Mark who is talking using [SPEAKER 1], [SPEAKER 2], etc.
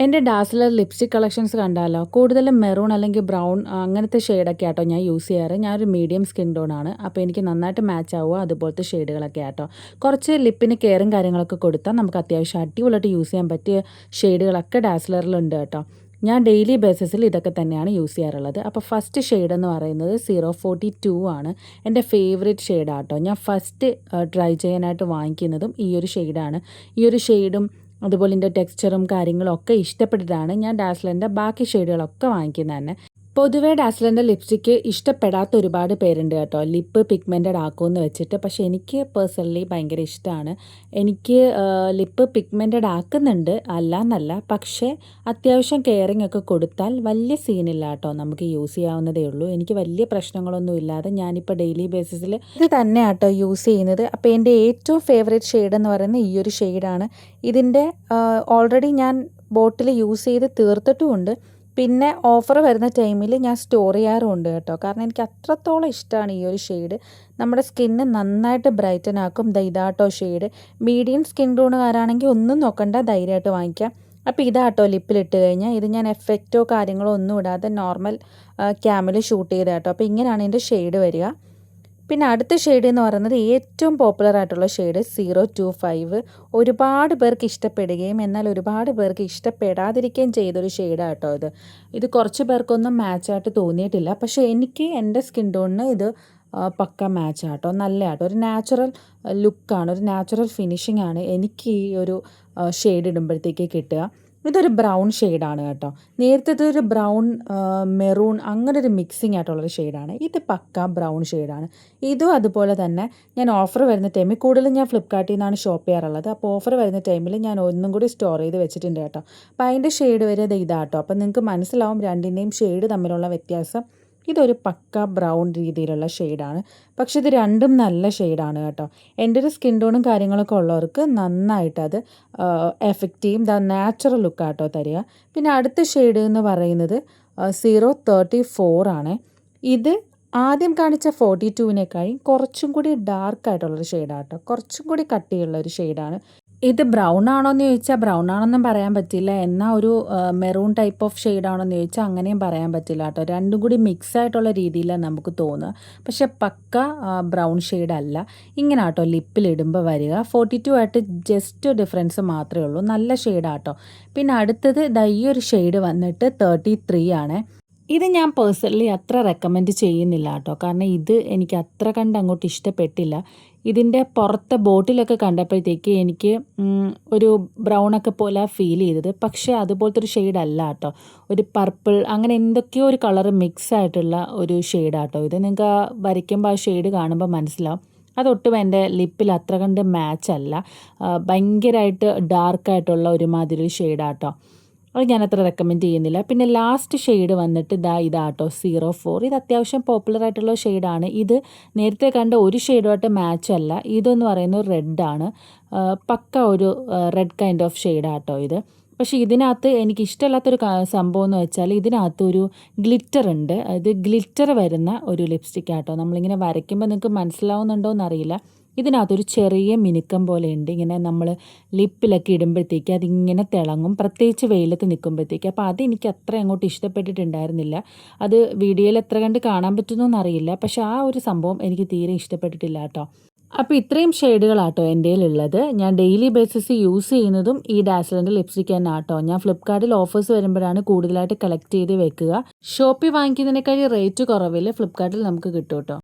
[SPEAKER 1] എൻ്റെ dazzler lipstick collections കണ്ടാലോ കൂടുതലും മെറൂൺ അല്ലെങ്കിൽ ബ്രൗൺ അങ്ങനത്തെ ഷെയ്ഡൊക്കെ ആട്ടോ ഞാൻ യൂസ് ചെയ്യാറ്. ഞാനൊരു മീഡിയം സ്കിൻ ടോണാണ്. അപ്പോൾ എനിക്ക് നന്നായിട്ട് മാച്ച് ആവുക അതുപോലത്തെ ഷെയ്ഡുകളൊക്കെ ആട്ടോ. കുറച്ച് ലിപ്പിന് കെയറും കാര്യങ്ങളൊക്കെ കൊടുത്താൽ നമുക്ക് അത്യാവശ്യം അടിപൊളിയായിട്ട് യൂസ് ചെയ്യാൻ പറ്റിയ ഷെയ്ഡുകളൊക്കെ ഡാസ്ലറിലുണ്ട് കേട്ടോ. ഞാൻ ഡെയിലി ബേസിസിൽ ഇതൊക്കെ തന്നെയാണ് യൂസ് ചെയ്യാറുള്ളത്. അപ്പോൾ ഫസ്റ്റ് ഷെയ്ഡ് എന്ന് പറയുന്നത് 042 ആണ്. എൻ്റെ ഫേവറേറ്റ് ഷെയ്ഡാട്ടോ. ഞാൻ ഫസ്റ്റ് ട്രൈ ചെയ്യാനായിട്ട് വാങ്ങിക്കുന്നതും ഈ ഒരു ഷെയ്ഡാണ്. ഈ ഒരു ഷെയ്ഡും അതുപോലെ ഇതിൻ്റെ ടെക്സ്ചറും കാര്യങ്ങളും ഒക്കെ ഇഷ്ടപ്പെട്ടിട്ടാണ് ഞാൻ ഡാസ്ലറിൻ്റെ ബാക്കി ഷെയ്ഡുകളൊക്കെ വാങ്ങിക്കുന്നത് തന്നെ. പൊതുവേ ഡാസ്ലറിൻ്റെ ലിപ്സ്റ്റിക്ക് ഇഷ്ടപ്പെടാത്ത ഒരുപാട് പേരുണ്ട് കേട്ടോ, ലിപ്പ് പിഗ്മെൻറ്റഡ് ആക്കുമെന്ന് വെച്ചിട്ട്. പക്ഷേ എനിക്ക് പേഴ്സണലി ഭയങ്കര ഇഷ്ടമാണ്. എനിക്ക് ലിപ്പ് പിഗ്മെൻറ്റഡ് ആക്കുന്നുണ്ട്, അല്ല എന്നല്ല. പക്ഷേ അത്യാവശ്യം കെയറിങ് ഒക്കെ കൊടുത്താൽ വലിയ സീനില്ല കേട്ടോ, നമുക്ക് യൂസ് ചെയ്യാവുന്നതേ ഉള്ളൂ. എനിക്ക് വലിയ പ്രശ്നങ്ങളൊന്നും ഇല്ലാതെ ഞാനിപ്പോൾ ഡെയിലി ബേസിസിൽ ഇത് തന്നെ കേട്ടോ യൂസ് ചെയ്യുന്നത്. അപ്പോൾ എൻ്റെ ഏറ്റവും ഫേവറേറ്റ് ഷെയ്ഡ് എന്ന് പറയുന്നത് ഈ ഒരു ഷെയ്ഡാണ്. ഇതിൻ്റെ ഓൾറെഡി ഞാൻ ബോട്ടിൽ യൂസ് ചെയ്ത് തീർത്തിട്ടുമുണ്ട്. പിന്നെ ഓഫർ വരുന്ന ടൈമിൽ ഞാൻ സ്റ്റോർ ചെയ്യാറുമുണ്ട് കേട്ടോ. കാരണം എനിക്ക് അത്രത്തോളം ഇഷ്ടമാണ് ഈ ഒരു ഷെയ്ഡ്. നമ്മുടെ സ്കിന്ന് നന്നായിട്ട് ബ്രൈറ്റൻ ആക്കും. ഇതാട്ടോ ഷെയ്ഡ്. മീഡിയം സ്കിൻ ടോണുകാരാണെങ്കിൽ ഒന്നും നോക്കണ്ട, ധൈര്യമായിട്ട് വാങ്ങിക്കാം. അപ്പോൾ ഇതാട്ടോ ലിപ്പിലിട്ട് കഴിഞ്ഞാൽ. ഇത് ഞാൻ എഫക്റ്റോ കാര്യങ്ങളോ ഒന്നും ഇടാതെ നോർമൽ ക്യാമിൽ ഷൂട്ട് ചെയ്ത കേട്ടോ. അപ്പോൾ ഇങ്ങനെയാണ് ഇതിൻ്റെ ഷെയ്ഡ് വരിക. പിന്നെ അടുത്ത ഷെയ്ഡ് എന്ന് പറയുന്നത് ഏറ്റവും പോപ്പുലർ ആയിട്ടുള്ള ഷെയ്ഡ് 025. ഒരുപാട് പേർക്ക് ഇഷ്ടപ്പെടുകയും എന്നാൽ ഒരുപാട് പേർക്ക് ഇഷ്ടപ്പെടാതിരിക്കുകയും ചെയ്തൊരു ഷെയ്ഡാണ് കേട്ടോ ഇത്. ഇത് കുറച്ച് പേർക്കൊന്നും മാച്ചായിട്ട് തോന്നിയിട്ടില്ല. പക്ഷേ എനിക്ക് എൻ്റെ സ്കിൻ ടോണിന് ഇത് പക്ക മാച്ചാട്ടോ, നല്ല ആട്ടോ. ഒരു നാച്ചുറൽ ലുക്കാണ്, ഒരു നാച്ചുറൽ ഫിനിഷിംഗ് ആണ് എനിക്ക് ഈ ഒരു ഷെയ്ഡ് ഇടുമ്പോഴത്തേക്ക് കിട്ടുക. ഇതൊരു ബ്രൗൺ ഷെയ്ഡാണ് കേട്ടോ. നേരത്തെ ഒരു ബ്രൗൺ മെറൂൺ അങ്ങനെ ഒരു മിക്സിങ് ആയിട്ടുള്ളൊരു ഷെയ്ഡാണ്. ഇത് പക്ക ബ്രൗൺ ഷെയ്ഡാണ്. ഇതും അതുപോലെ തന്നെ ഞാൻ ഓഫർ വരുന്ന ടൈമിൽ, കൂടുതലും ഞാൻ ഫ്ലിപ്കാർട്ടിൽ നിന്നാണ് ഷോപ്പ് ചെയ്യാറുള്ളത്. അപ്പോൾ ഓഫർ വരുന്ന ടൈമിൽ ഞാൻ ഒന്നും കൂടി സ്റ്റോർ ചെയ്ത് വെച്ചിട്ടുണ്ട് കേട്ടോ. അപ്പോൾ അതിൻ്റെ ഷെയ്ഡ് വരെ ഇതാട്ടോ. അപ്പോൾ നിങ്ങൾക്ക് മനസ്സിലാവും രണ്ടിൻ്റെയും ഷെയ്ഡ് തമ്മിലുള്ള വ്യത്യാസം. ഇതൊരു പക്ക ബ്രൗൺ രീതിയിലുള്ള ഷെയ്ഡാണ്. പക്ഷെ ഇത് രണ്ടും നല്ല ഷെയ്ഡാണ് കേട്ടോ. എൻ്റെ ഒരു സ്കിൻ ടോണും കാര്യങ്ങളൊക്കെ ഉള്ളവർക്ക് നന്നായിട്ട് അത് എഫക്റ്റ് ചെയ്യും. നാച്ചുറൽ ലുക്കാട്ടോ തരിക. പിന്നെ അടുത്ത ഷെയ്ഡ് എന്ന് പറയുന്നത് 034 ആണ്. ഇത് ആദ്യം കാണിച്ച 42വിനേക്കാളും കുറച്ചും കൂടി ഡാർക്കായിട്ടുള്ളൊരു ഷെയ്ഡാട്ടോ. കുറച്ചും കൂടി കട്ടിയുള്ളൊരു ഷെയ്ഡാണ്. ഇത് ബ്രൗൺ ആണോ എന്ന് ചോദിച്ചാൽ ബ്രൗൺ ആണെന്നും പറയാൻ പറ്റില്ല. എന്നാൽ ഒരു മെറൂൺ ടൈപ്പ് ഓഫ് ഷെയ്ഡ് ആണോ എന്ന് ചോദിച്ചാൽ അങ്ങനെയും പറയാൻ പറ്റില്ല കേട്ടോ. രണ്ടും കൂടി മിക്സ് ആയിട്ടുള്ള രീതിയിലാണ് നമുക്ക് തോന്നുക. പക്ഷെ പക്ക ബ്രൗൺ ഷെയ്ഡ് അല്ല. ഇങ്ങനെ കേട്ടോ ലിപ്പിലിടുമ്പോൾ വരിക. 42 ആയിട്ട് ജസ്റ്റ് ഡിഫറൻസ് മാത്രമേ ഉള്ളൂ. നല്ല ഷെയ്ഡാട്ടോ. പിന്നെ അടുത്തത് ഈ ഒരു ഷെയ്ഡ് വന്നിട്ട് 33 ആണ്. ഇത് ഞാൻ പേഴ്സണലി അത്ര റെക്കമെൻഡ് ചെയ്യുന്നില്ല കേട്ടോ. കാരണം ഇത് എനിക്ക് അത്ര കണ്ട് അങ്ങോട്ട് ഇഷ്ടപ്പെട്ടില്ല. ഇതിൻ്റെ പുറത്തെ ബോട്ടിലൊക്കെ കണ്ടപ്പോഴത്തേക്ക് എനിക്ക് ഒരു ബ്രൗണൊക്കെ പോലെ ഫീൽ ചെയ്തത്. പക്ഷേ അതുപോലത്തെ ഒരു ഷെയ്ഡ് അല്ല കേട്ടോ. ഒരു പർപ്പിൾ അങ്ങനെ എന്തൊക്കെയോ ഒരു കളറ് മിക്സ് ആയിട്ടുള്ള ഒരു ഷെയ്ഡാട്ടോ ഇത്. നിങ്ങൾക്ക് വരയ്ക്കുമ്പോൾ ആ ഷെയ്ഡ് കാണുമ്പോൾ മനസ്സിലാവും. അതൊട്ടും എൻ്റെ ലിപ്പിൽ അത്ര കണ്ട് മാച്ച് അല്ല. ഭയങ്കരമായിട്ട് ഡാർക്കായിട്ടുള്ള ഒരുമാതിരി ഷെയ്ഡാട്ടോ. അത് ഞാനത്ര റെക്കമെൻഡ് ചെയ്യുന്നില്ല. പിന്നെ ലാസ്റ്റ് ഷെയ്ഡ് വന്നിട്ട് ഇതാട്ടോ 04. ഇത് അത്യാവശ്യം പോപ്പുലർ ആയിട്ടുള്ള ഷെയ്ഡാണ്. ഇത് നേരത്തെ കണ്ട ഒരു ഷെയ്ഡുമായിട്ട് മാച്ച് അല്ല. ഇതെന്ന് പറയുന്നത് റെഡാണ്. പക്ക ഒരു റെഡ് കൈൻഡ് ഓഫ് ഷെയ്ഡാട്ടോ ഇത്. പക്ഷേ ഇതിനകത്ത് എനിക്ക് ഇഷ്ടമില്ലാത്തൊരു സംഭവം എന്ന് വെച്ചാൽ ഇതിനകത്ത് ഒരു ഗ്ലിറ്റർ ഉണ്ട്. അത് ഗ്ലിറ്റർ വരുന്ന ഒരു ലിപ്സ്റ്റിക് ആട്ടോ. നമ്മളിങ്ങനെ വരയ്ക്കുമ്പോൾ നിങ്ങൾക്ക് മനസ്സിലാവുന്നുണ്ടോ എന്നറിയില്ല. ഇതിനകത്തൊരു ചെറിയ മിനുക്കം പോലെ ഉണ്ട്. ഇങ്ങനെ നമ്മൾ ലിപ്പിലൊക്കെ ഇടുമ്പോഴത്തേക്ക് അതിങ്ങനെ തിളങ്ങും, പ്രത്യേകിച്ച് വെയിലത്ത് നിൽക്കുമ്പോഴത്തേക്ക്. അപ്പോൾ അതെനിക്ക് അത്ര അങ്ങോട്ട് ഇഷ്ടപ്പെട്ടിട്ടുണ്ടായിരുന്നില്ല. അത് വീഡിയോയിൽ എത്ര കണ്ട് കാണാൻ പറ്റുന്നൊന്നും പക്ഷേ ആ ഒരു സംഭവം എനിക്ക് തീരെ ഇഷ്ടപ്പെട്ടിട്ടില്ല കേട്ടോ. അപ്പോൾ ഇത്രയും ഷെയ്ഡുകളാട്ടോ എൻ്റെ ഉള്ളത്. ഞാൻ ഡെയിലി ബേസിസ് യൂസ് ചെയ്യുന്നതും ഈ ഡാസ്ലറിൻ്റെ ലിപ്സ്റ്റിക് തന്നെ ആട്ടോ. ഞാൻ ഫ്ലിപ്കാർട്ടിൽ ഓഫേഴ്സ് വരുമ്പോഴാണ് കൂടുതലായിട്ട് കളക്ട് ചെയ്ത് വെക്കുക. ഷോപ്പിൽ വാങ്ങിക്കുന്നതിനേക്കാൾ റേറ്റ് കുറവിൽ ഫ്ലിപ്കാർട്ടിൽ നമുക്ക് കിട്ടും കേട്ടോ.